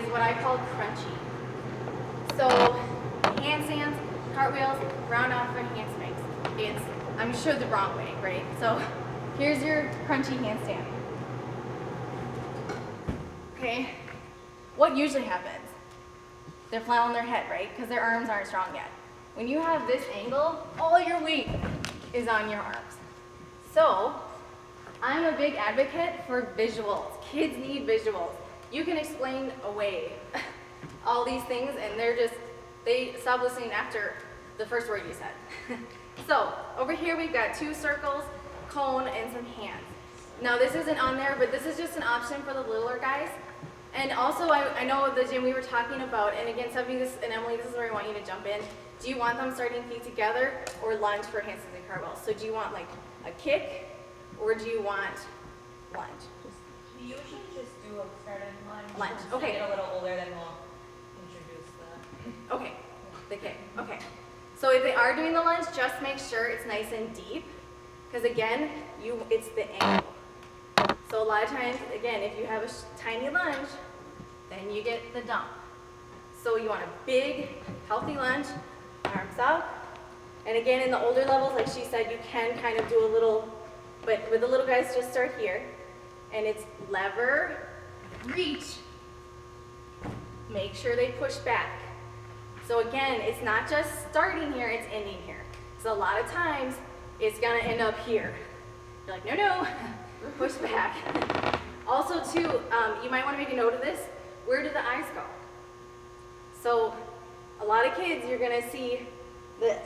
what I call crunchy. So handstands, cartwheels, round off and handsprings. It's, I'm sure the wrong way, right? So here's your crunchy handstand. Okay, what usually happens? They're flat on their head, right? Because their arms aren't strong yet. When you have this angle, all your weight is on your arms. So I'm a big advocate for visuals. Kids need visuals. You can explain away all these things and they stop listening after the first word you said. So over here we've got 2 circles, cone, and some hands. Now this isn't on there, but this is just an option for the littler guys. And also I know the gym we were talking about, and again, Stephanie and Emily, this is where I want you to jump in. Do you want them starting feet together or lunge for handstands and cartwheels? So do you want like a kick or do you want lunge? We usually just do a started lunge. Lunge, Once okay. we get a little older, then we'll introduce the... Okay, the kick, okay. So if they are doing the lunge, just make sure it's nice and deep, because again, it's the angle. So a lot of times, again, if you have a tiny lunge, then you get the dump. So you want a big, healthy lunge, arms up. And again, in the older levels, like she said, you can kind of do a little, but with the little guys, just start here. And it's lever, reach, make sure they push back. So again, it's not just starting here, it's ending here. So a lot of times, it's gonna end up here. You're like, no, no, push back. Also too, you might wanna make a note of this, where do the eyes go? So a lot of kids, you're gonna see this,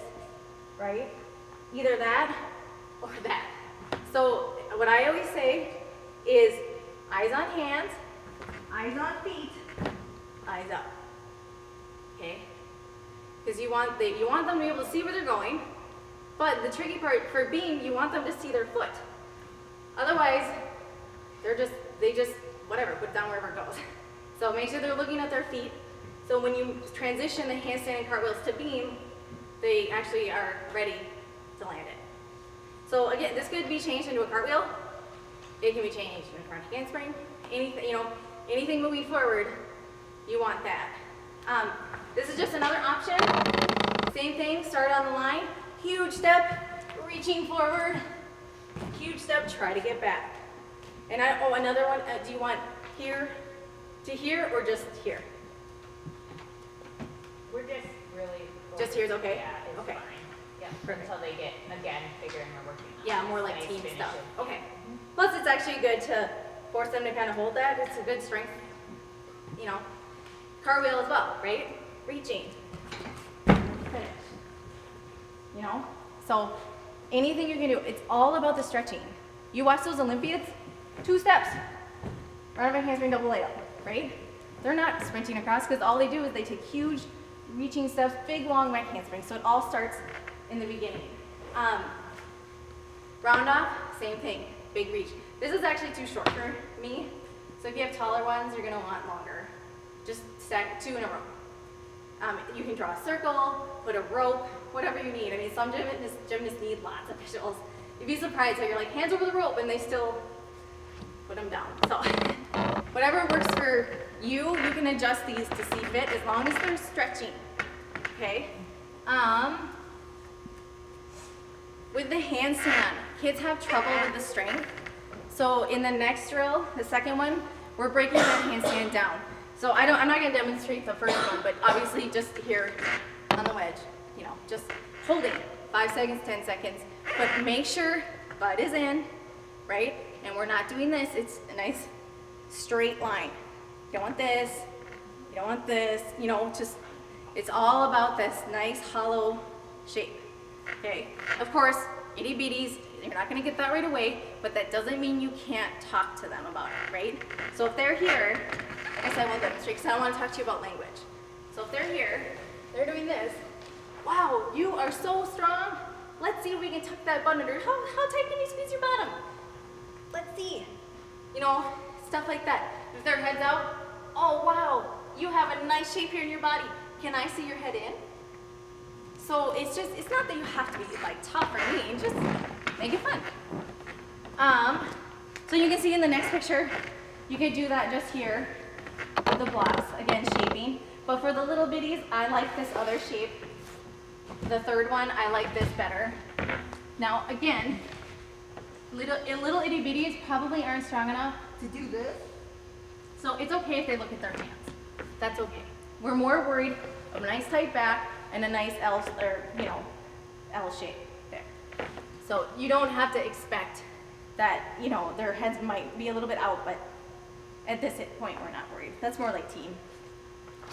right? Either that or that. So what I always say is eyes on hands, eyes on feet, eyes up, okay? Because you want them to be able to see where they're going, but the tricky part for beam, you want them to see their foot. Otherwise, they just, whatever, put it down wherever it goes. So make sure they're looking at their feet. So when you transition the handstand and cartwheels to beam, they actually are ready to land it. So again, this could be changed into a cartwheel. It can be changed into a front handspring. Anything, anything moving forward, you want that. This is just another option. Same thing, start on the line. Huge step, reaching forward. Huge step, try to get back. And another one, do you want here to here or just here? We're just really... Just here's okay? Yeah, it's okay. fine. Yeah, Perfect. until they get, again, figuring we're working on Yeah, more like nice team finishes. stuff. Okay. Plus, it's actually good to force them to kind of hold that. It's a good strength, cartwheel as well, right? Reaching. Finish. So anything you can do, it's all about the stretching. You watch those Olympians, 2 steps. Right over handspring double layup, right? They're not sprinting across because all they do is they take huge reaching steps, big long right handspring. So it all starts in the beginning. Round off, same thing, big reach. This is actually too short for me. So if you have taller ones, you're gonna want longer. Just stack 2 in a row. You can draw a circle, put a rope, whatever you need. I mean, some gymnasts need lots of visuals. You'd be surprised how you're like, hands over the rope, and they still put them down. So whatever works for you, you can adjust these to see fit as long as they're stretching, okay? With the handstand, kids have trouble with the strength. So in the next drill, the second one, we're breaking that handstand down. So I'm not gonna demonstrate the first one, but obviously just here on the wedge, just hold it, 5 seconds, 10 seconds, but make sure butt is in, right? And we're not doing this, it's a nice straight line. You don't want this, you don't want this, it's all about this nice hollow shape, okay? Of course, itty bitties, you're not gonna get that right away, but that doesn't mean you can't talk to them about it, right? So if they're here, I guess I won't demonstrate because I don't want to talk to you about language. So if they're here, they're doing this. Wow, you are so strong. Let's see if we can tuck that butt under. How tight can you squeeze your bottom? Let's see. Stuff like that. If their head's out, oh wow, you have a nice shape here in your body. Can I see your head in? So it's not that you have to be like tough or mean, just make it fun. So you can see in the next picture, you could do that just here with the blocks, again, shaping. But for the little bitties, I like this other shape. The third one, I like this better. Now, again, little itty bitties probably aren't strong enough to do this. So it's okay if they look at their hands. That's okay. We're more worried of a nice tight back and a nice L, or L shape there. So you don't have to expect that, their heads might be a little bit out, but at this point, we're not worried. That's more like team.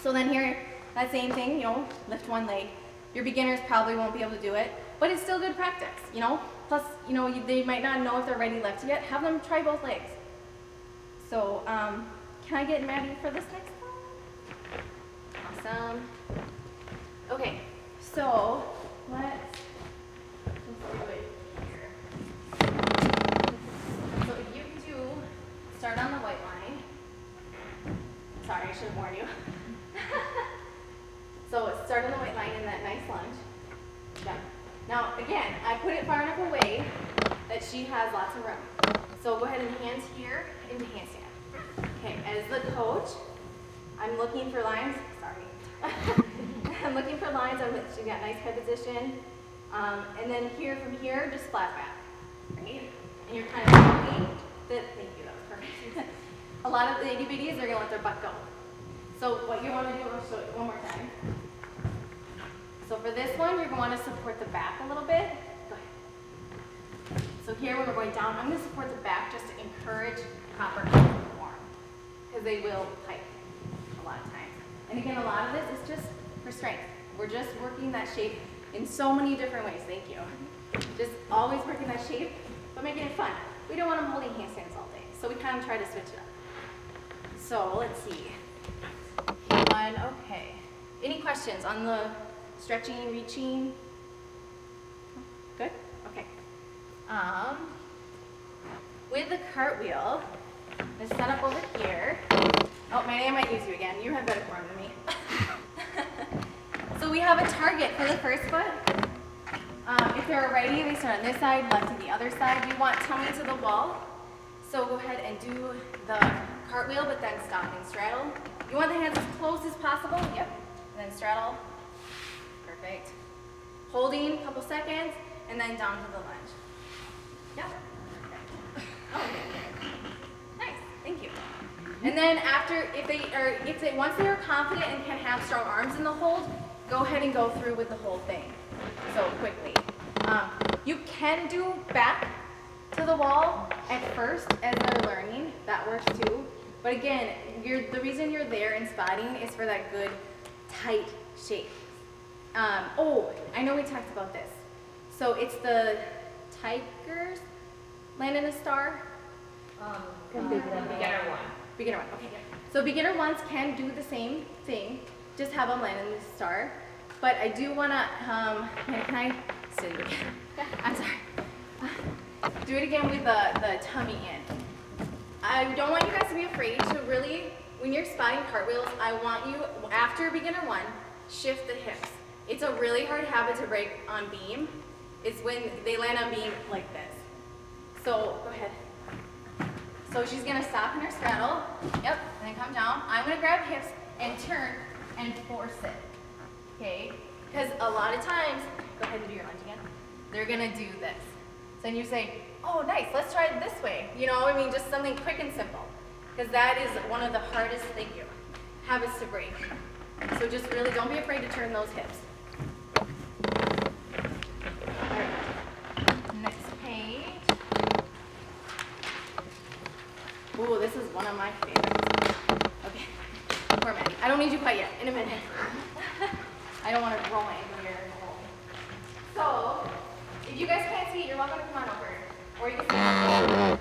So then here, that same thing, lift one leg. Your beginners probably won't be able to do it, but it's still good practice, Plus, they might not know if they're ready left yet. Have them try both legs. So, can I get Maddie for this next one? Awesome. Okay, so let's do it here. So if you do start on the white line. Sorry, I should have warned you. So start on the white line in that nice lunge. Done. Now again, I put it far enough away that she has lots of room. So go ahead and hands here into handstand. Okay, as the coach, I'm looking for lines. Sorry. I'm looking for lines. She's got nice head position. And then here, from here, just flat back, right? And you're kind of looking. Thank you, that was perfect. A lot of the itty bitties are gonna let their butt go. So what you want to do, I'll show you one more time. So for this one, you're going to support the back a little bit. Go ahead. So here, when we're going down, I'm going to support the back just to encourage proper form, because they will pike a lot of times. And again, a lot of this is just for strength. We're just working that shape in so many different ways. Thank you. Just always working that shape, but making it fun. We don't want them holding handstands all day, so we kind of try to switch it up. So let's see. Okay. Any questions on the stretching, reaching? Good? Okay. With the cartwheel, let's set up over here. Oh, Manny, I might use you again. You have better form than me. So we have a target for the first foot. If they're a righty, they start on this side, left to the other side. We want tummy to the wall. So go ahead and do the cartwheel, but then stop and straddle. You want the hands as close as possible. Yep. And then straddle. Perfect. Holding a couple seconds, and then down to the lunge. Yep. Oh, nice. Thank you. And then after, once they are confident and can have strong arms in the hold, go ahead and go through with the whole thing. So quickly. You can do back to the wall at first as they're learning. That works too. But again, the reason you're there in spotting is for that good, tight shape. Oh, I know we talked about this. So it's the tigers land in a star. Beginner one. Beginner one, okay. So beginner ones can do the same thing, just have them land in the star. But I do wanna, can I sit it again? I'm sorry. Do it again with the tummy in. I don't want you guys to be afraid to really, when you're spotting cartwheels, I want you, after beginner one, shift the hips. It's a really hard habit to break on beam. It's when they land on beam like this. So go ahead. So she's gonna stop in her straddle. Yep, and then come down. I'm gonna grab hips and turn and force it. Okay? Because a lot of times, go ahead and do your lunge again. They're gonna do this. So then you say, oh nice, let's try it this way. Just something quick and simple. Because that is one of the hardest, habits to break. So just really don't be afraid to turn those hips. All right. Next page. Ooh, this is one of my favorites. Okay, poor Maddie. I don't need you quite yet, in a minute. I don't want to roll my ankle here. So, if you guys can't see it, you're welcome to come on over. Or you can see it.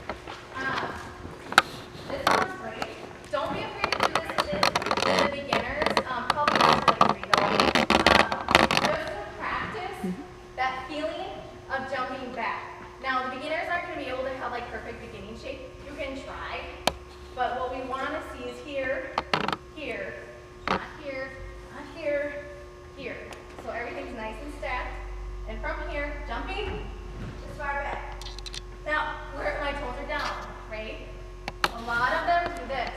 This one's great. Don't be afraid to do this with the beginners. Probably not to like 3 though. Just to practice that feeling of jumping back. Now, the beginners aren't going to be able to have like perfect beginning shape. You can try, but what we want to see is here, here, not here, not here, here. So everything's nice and stacked. And from here, jumping as far back. Now, where my toes are down, right? A lot of them do this.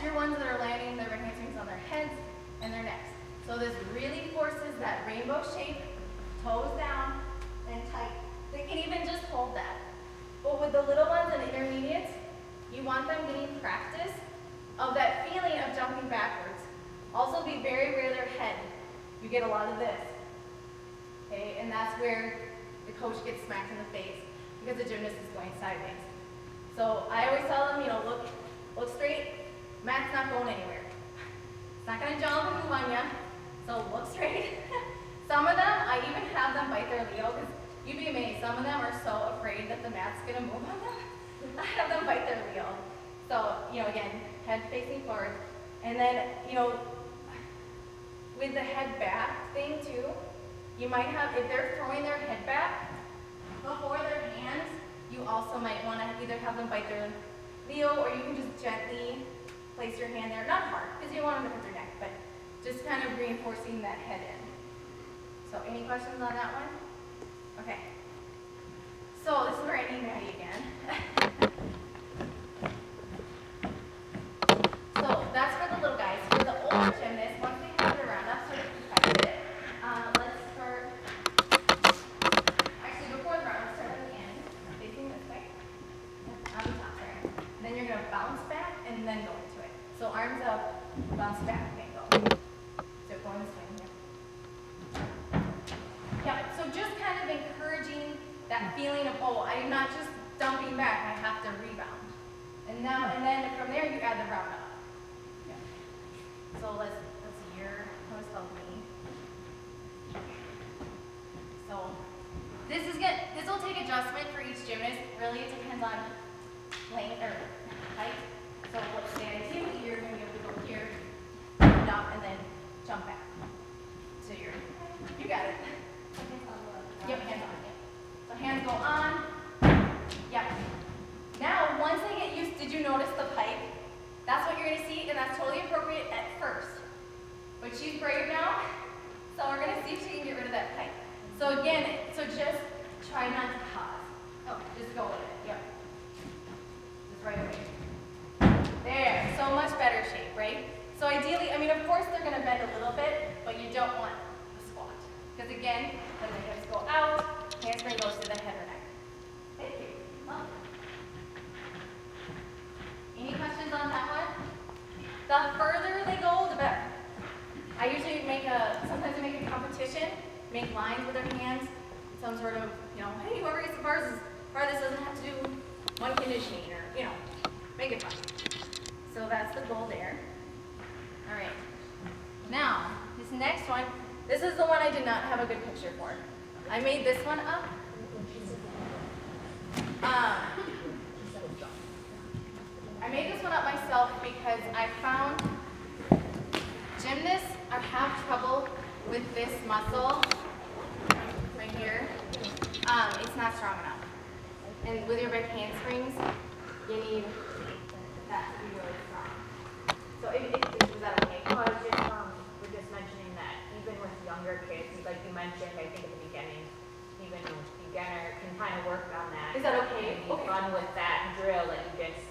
your ones that are landing their handsprings on their heads and their necks. So this really forces that rainbow shape, toes down and tight. They can even just hold that. But with the little ones and intermediates, you want them getting practice of that feeling of jumping backwards. Also be very aware of their head. You get a lot of this. Okay, and that's where the coach gets smacked in the face because the gymnast is going sideways. So I always tell them, look straight. Mat's not going anywhere. It's not gonna jump and move on you. So look straight. Some of them, I even have them bite their Leo because you'd be amazed. Some of them are so afraid that the mat's gonna move on them. I have them bite their Leo. So, again, head facing forward. And then, with the head back thing too, you might have, if they're throwing their head back before their hands, you also might want to either have them bite their Leo or you can just gently place your hand there. Not hard, because you don't want them to hurt their neck, but just kind of reinforcing that head in. So any questions on that one? Okay. So this is where I need Maddie again. So that's for the little guys. For the older gymnasts, once they have it around, that's sort of perfected. Let's start, actually before the round, let's start at the end, facing this way. On the top there. Then you're going to bounce back and then go into it. So arms up, bounce back, and go. So going this way. Yeah, so just kind of encouraging that feeling of, oh, I'm not just dumping back, I have to rebound. And then from there you add the round up. Yeah. So let's see, how is help me? So this will take adjustment for each gymnast. Really it depends on length or height. So let's say ideally you're going to be able to go here, up, and then jump back. So you got it. Yep, hands on. Yep. So hands go on. Yep. Now, once they get used, did you notice the pipe? That's what you're going to see, and that's totally appropriate at first. But she's brave now, so we're going to see if she can get rid of that pipe. So again, just try not to pause. Oh, just go with it. Yep. Just right away. There. So much better shape, right? So ideally, of course they're going to bend a little bit, but you don't want the squat. Because again, when the hips go out, handspring goes to the head or neck. Thank you. Well. Any questions on that one? The further they go, the better. I usually sometimes I make a competition, make lines with their hands, some sort of, hey, whoever gets the farthest doesn't have to do one conditioning or, make it fun. So that's the goal there. All right. Now, this next one, this is the one I did not have a good picture for. I made this one up. I made this one up myself because I found gymnasts have trouble with this muscle right here. It's not strong enough. And with your big handsprings, you need that to be really strong. So is that okay? Well, we're just mentioning that even with younger kids, like you mentioned, I think at the beginning, even a beginner can kind of work on that. Is that okay? And Okay. run with that drill that you just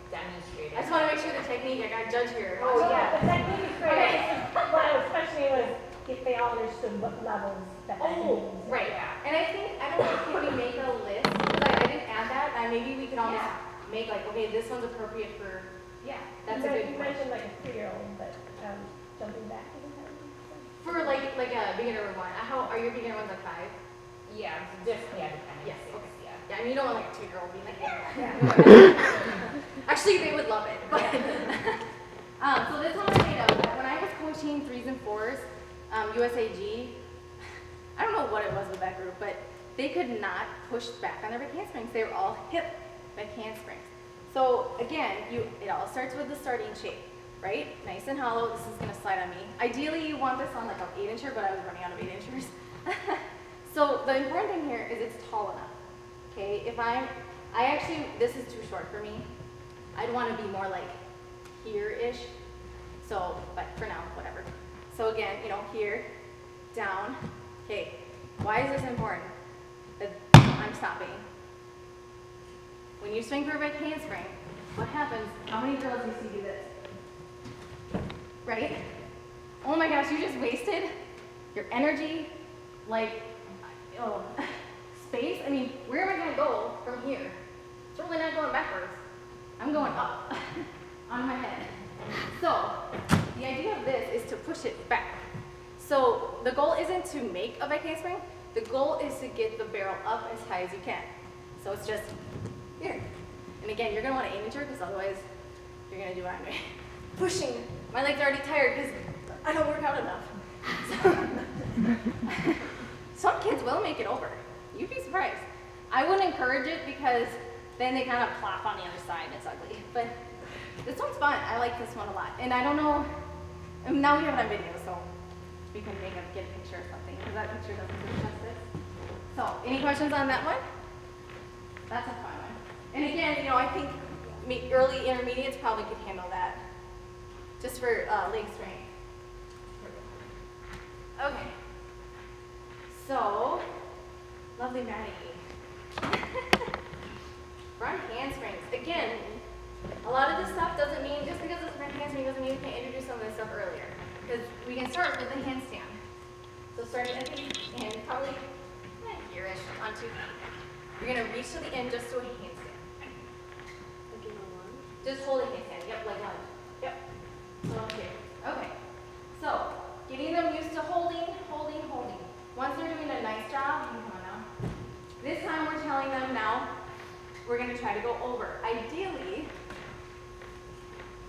demonstrated. I just want to make sure the technique, I got to judge here. Oh, yeah, the technique is great. Okay. What I was questioning was if they all understood what levels that means. Right. And I don't know, can we make a list? Because I didn't add that. Maybe we could almost make like, okay, this one's appropriate for, that's a good You point. mentioned like a 3-year-old, but jumping back isn't that what you said? For like a beginner one. How are your beginner ones like 5? Yeah, just depending. Yes, okay. Yeah. You don't want like a 2-year-old being like, Yeah. Actually, they would love it. But so this one was made up. When I was coaching 3s and 4s, USAG, I don't know what it was with that group, but they could not push back on their back handsprings. They were all hip back handsprings. So again, it all starts with the starting shape, right? Nice and hollow. This is going to slide on me. Ideally, you want this on like an 8-incher, but I was running out of 8-inchers. So the important thing here is it's tall enough. Okay, this is too short for me. I'd want to be more like here-ish. So, but for now, whatever. So again, here, down. Okay, why is this important? That I'm stopping. When you swing for a back handspring, what happens? How many girls do you see do this? right? Oh my gosh, you just wasted your energy, like, oh, space. I mean, where am I gonna go from here? It's really not going backwards. I'm going up on my head. So the idea of this is to push it back. So the goal isn't to make a back handspring. The goal is to get the barrel up as high as you can. So it's just here. And again, you're gonna want to aim into it because otherwise you're gonna do what I'm doing. Pushing. My legs are already tired because I don't work out enough. So some kids will make it over. You'd be surprised. I wouldn't encourage it because then they kind of plop on the other side and it's ugly. But this one's fun. I like this one a lot. And I don't know, and now we have it on video, so we can get a picture or something because that picture doesn't do justice. So, any questions on that one? That's a fun one. And again, you know, I think early intermediates probably could handle that just for leg strength. Okay. So, lovely Maddie. Front handsprings. Again, a lot of this stuff doesn't mean, just because it's front handspring doesn't mean we can't introduce some of this stuff earlier. Because we can start with the handstand. So starting at the end, probably here-ish on 2 feet. You're gonna reach to the end just to a handstand. Looking on one. Just hold a handstand, yep, like lunge. Yep. So here, okay. So, getting them used to holding. Once they're doing a nice job, you can come on now. This time we're telling them now, we're gonna try to go over. Ideally,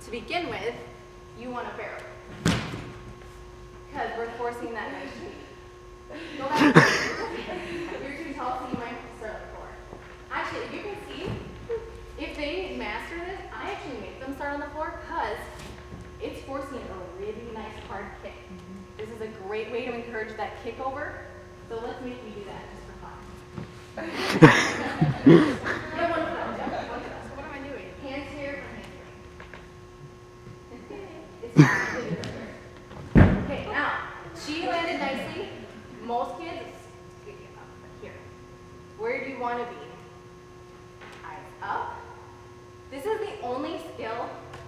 to begin with, you want a barrel. Because we're forcing that nice shape. Go back. You're too tall, so you might start on the floor. Actually, if you can see, if they master this, I actually make them start on the floor because it's forcing a really nice hard kick. This is a great way to encourage that kick over. So let's make you do that just for fun. One foot. What am I doing? Hands here for handspring. Okay, now, she landed nicely. Most kids, here. Where do you want to be? Eyes up. This is the only skill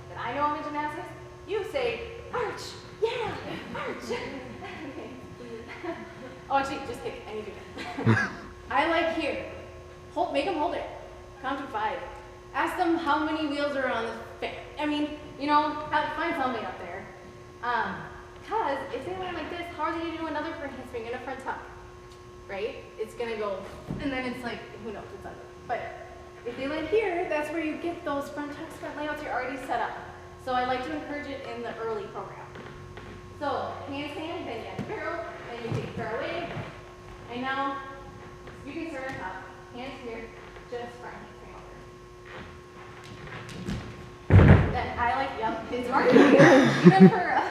that I know of in gymnastics. You say, arch. Yeah, arch. Okay. Oh, actually, just kidding. I need to do that. I like here. Make them hold it. Count to 5. Ask them how many wheels are on the fan. I mean, you know, find something up there. Because if they land like this, how are they going to do another front handspring and a front tuck? Right? It's going to go, and then it's like, who knows, it's ugly. But if they land here, that's where you get those front tucks, front layouts, you're already set up. So I like to encourage it in the early program. So, handstand, then you add barrel, then you take barrel away, and now you can start on top. Hands here, just front handspring over. Then I like, yep, it's hard to do, even for a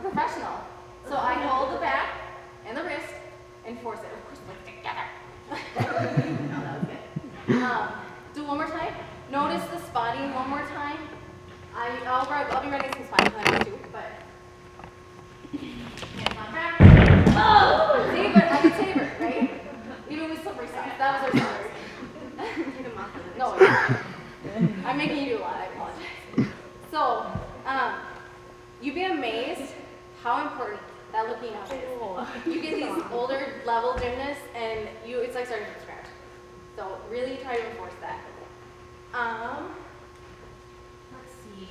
professional. So I hold the back and the wrist and force it. Of course, like together. No, that was good. Do one more time. Notice the spotting one more time. I'll be running some spotting climbs too, but hands on back. Oh! See, but I can save her, right? Even with slippery stuff. That was our story. No, I'm making you do a lot. I apologize. So, you'd be amazed how important that looking up is. You get these older level gymnasts, and it's like starting from scratch. So really try to enforce that. Let's see.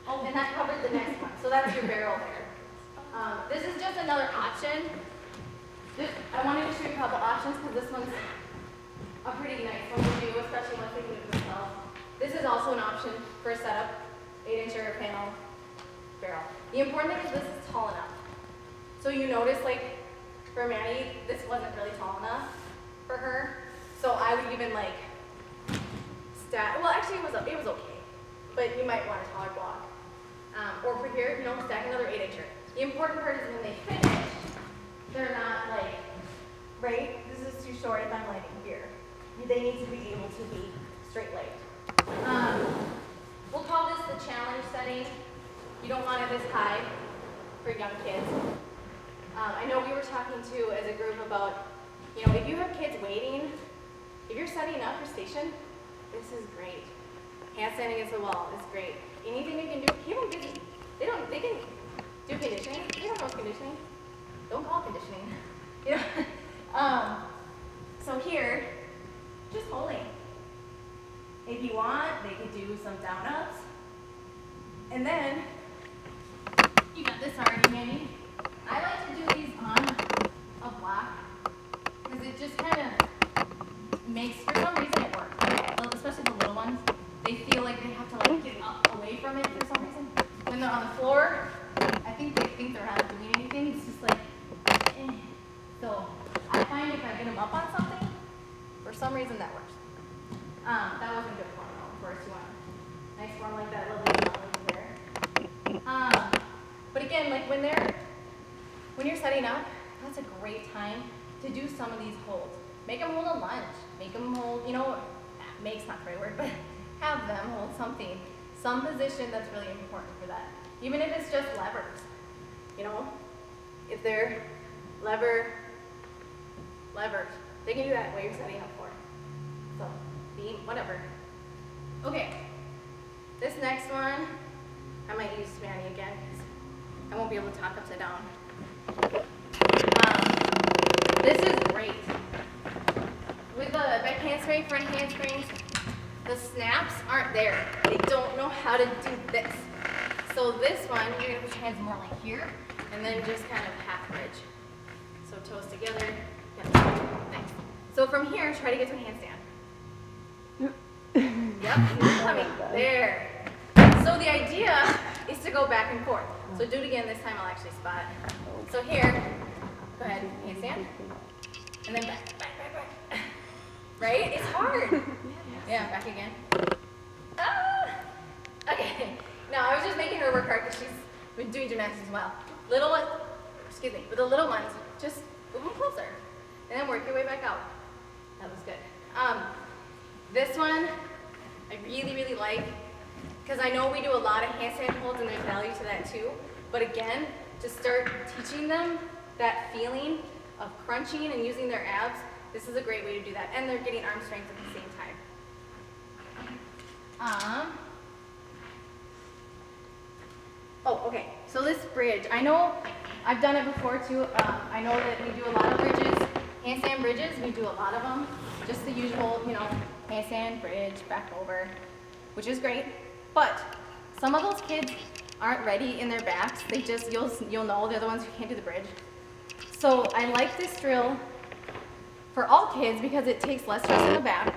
Oh, and that covered the next one. So that's your barrel there. This is just another option. I wanted to show you a couple options because this one's a pretty nice one to do, especially once they can do it themselves. This is also an option for a setup, 8-inch area panel barrel. The important thing is this is tall enough. So you notice, like, for Maddie, this wasn't really tall enough for her. So I would even like well, actually it was okay, but you might want a taller block. Or for here, you know, stack another 8-incher. The important part is when they finish, they're not like, right? This is too short if I'm landing here. They need to be able to be straight-legged. We'll call this the challenge setting. You don't want it this high for young kids. I know we were talking too as a group about, you know, if you have kids waiting, if you're setting up for station, this is great. Handstanding against the wall is great. Anything you can do, keep them busy. They can conditioning? Don't call it conditioning. You know? So here, just holding. If you want, they could do some down ups. And then, you got this already handy. I like to do these on a block because it just kind of makes, for some reason it works. Well, especially the little ones, they feel like they have to like get up away from it for some reason. When they're on the floor, I think they think they're not doing anything. It's just like, eh. So I find if I get them up on something, for some reason that works. That wasn't good form though. Of course, you want a nice form like that, lovely knowledge there. But again, like when you're setting up, that's a great time to do some of these holds. Make them hold a lunge. Make them hold, you know, make's not the right word, but have them hold something, some position that's really important for that. Even if it's just levers, you know, if they're levers, they can do that while you're setting up for. So, beam, whatever. Okay, this next one, I might use Manny again because I won't be able to talk upside down. This is great. With the back handspring, front handsprings, the snaps aren't there. They don't know how to do this. So this one, you're gonna put your hands more like here, and then just kind of half bridge. So toes together. Yep. Nice. So from here, try to get to a handstand. Yep, coming. There. So the idea is to go back and forth. So do it again. This time I'll actually spot. So here, go ahead, handstand, and then back. Right? It's hard. Yeah, back again. Ah! Okay. Now I was just making her work hard because she's been doing gymnastics as well. With the little ones, just move them closer, and then work your way back out. That was good. This one I really, really like because I know we do a lot of handstand holds and there's value to that too. But again, to start teaching them that feeling of crunching and using their abs, this is a great way to do that. And they're getting arm strength at the same time. Oh, okay. So this bridge, I know I've done it before too. I know that we do a lot of bridges, handstand bridges. We do a lot of them. Just the usual, you know, handstand, bridge, back over, which is great. But some of those kids aren't ready in their backs. They just, you'll know they're the ones who can't do the bridge. So I like this drill for all kids because it takes less stress in the back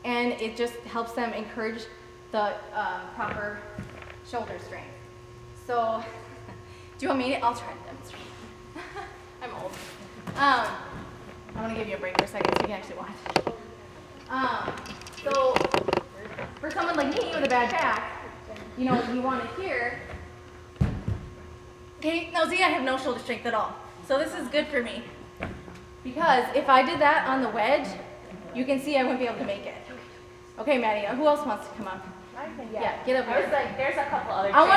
and it just helps them encourage the proper shoulder strength. So, do you want me to? I'll try to demonstrate. I'm old. I'm gonna give you a break for a second so you can actually watch. So, for someone like me with a bad back, you know, you want it here. Okay, now see, I have no shoulder strength at all. So this is good for me. Because if I did that on the wedge, you can see I wouldn't be able to make it. Okay, Maddie, who else wants to come up? Yeah, get up I here. was like, there's a couple other I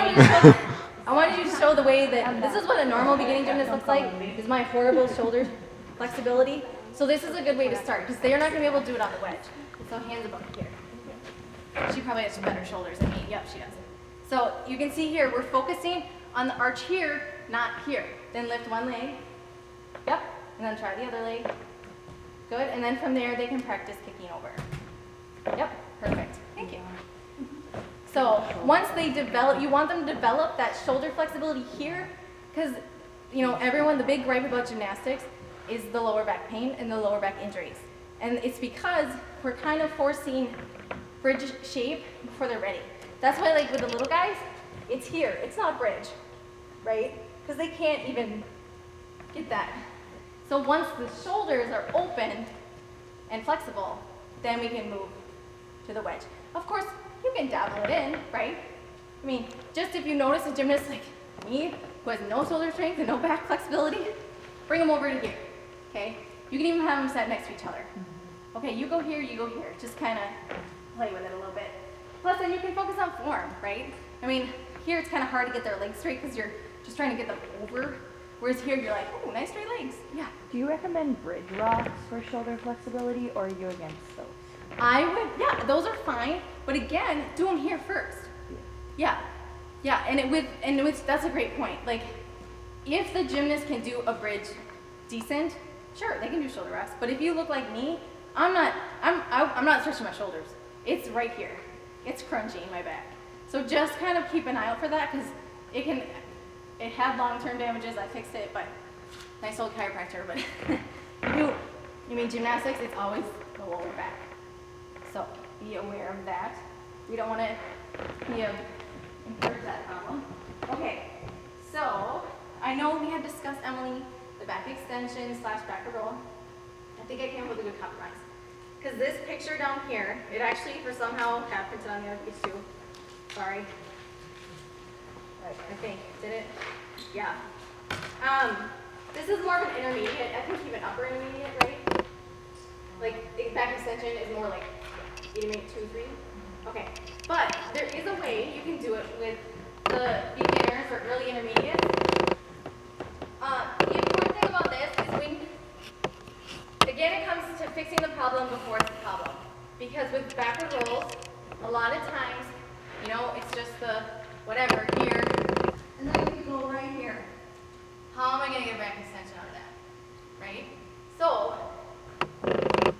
wanted you to show the way that, this is what a normal beginning gymnast looks like, is my horrible shoulder flexibility. So this is a good way to start, because they're not going to be able to do it on the wedge. So hands above here. She probably has better shoulders than me. Yep, she does. So you can see here, we're focusing on the arch here, not here. Then lift one leg. Yep. And then try the other leg. Good. And then from there, they can practice kicking over. Yep. Perfect. Thank you. So once they develop, you want them to develop that shoulder flexibility here, because, you know, everyone, the big gripe about gymnastics is the lower back pain and the lower back injuries. And it's because we're kind of forcing bridge shape before they're ready. That's why, like with the little guys, it's here. It's not bridge, right? Because they can't even get that. So once the shoulders are open and flexible, then we can move to the wedge. Of course, you can dabble it in, right? I mean, just if you notice a gymnast like me, who has no shoulder strength and no back flexibility, bring them over to here, okay? You can even have them set next to each other. Okay, you go here, you go here. Just kind of play with it a little bit. Plus, then you can focus on form, right? I mean, here it's kind of hard to get their legs straight because you're just trying to get them over. Whereas here, you're like, oh, nice straight legs. Yeah. Do you recommend bridge rocks for shoulder flexibility, or are you against those? I would, yeah, those are fine. But again, do them here first. Yeah. Yeah, and with that's a great point. Like, if the gymnast can do a bridge decent, sure, they can do shoulder rest. But if you look like me, I'm not stretching my shoulders. It's right here. It's crunching my back. So just kind of keep an eye out for that because it had long-term damages. I fixed it, but nice old chiropractor. But you mean gymnastics, it's always the lower back. So be aware of that. We don't want to encourage that problem. Okay, so I know we had discussed, Emily, the back extension / back roll. I think I came up with a good compromise. Because this picture down here, it actually for somehow got printed on the other page too. Sorry. I think, did it? Yeah. This is more of an intermediate, I think even upper intermediate, right? Like the back extension is more like intermediate 2, 3. Okay, but there is a way you can do it with the beginners or early intermediates. The important thing about this is when, again, it comes to fixing the problem before it's a problem. Because with backward rolls, a lot of times, you know, it's just the whatever here, and then we go right here. How am I going to get a back extension out of that? Right? So,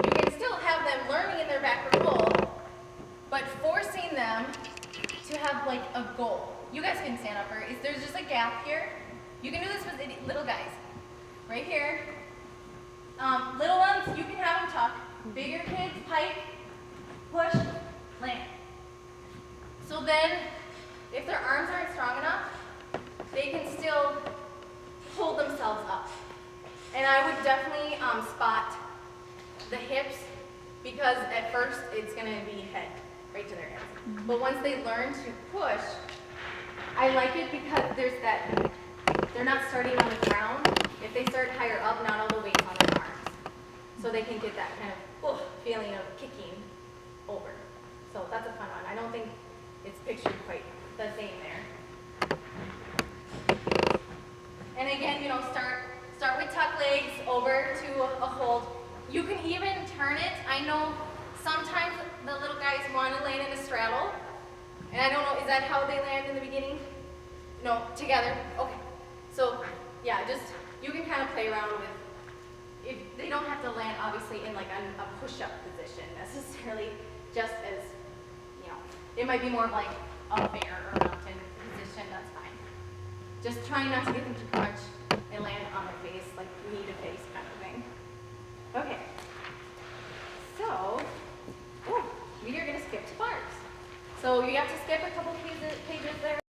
you can still have them learning in their backward roll, but forcing them to have like a goal. You guys can stand up, or is there's just a gap here? You can do this with little guys. Right here. Little ones, you can have them tuck. Bigger kids, pike, push, land. So then, if their arms aren't strong enough, they can still hold themselves up. And I would definitely spot the hips, because at first it's going to be head right to their hips. But once they learn to push, I like it because there's that, they're not starting on the ground. If they start higher up, not all the weight's on their arms. So they can get that kind of feeling of kicking over. So that's a fun one. I don't think it's pictured quite the same there. And again, you know, start with tuck legs over to a hold. You can even turn it. I know sometimes the little guys want to land in a straddle. And I don't know, is that how they land in the beginning? No, together. Okay. So yeah, just you can kind of play around with, if they don't have to land obviously in like a push-up position necessarily, just as, you know, it might be more of like a bear or mountain position, that's fine. Just trying not to get them to crunch and land on their face, like knee to face kind of thing. Okay. So, we are going to skip to bars. So you have to skip a couple pages there.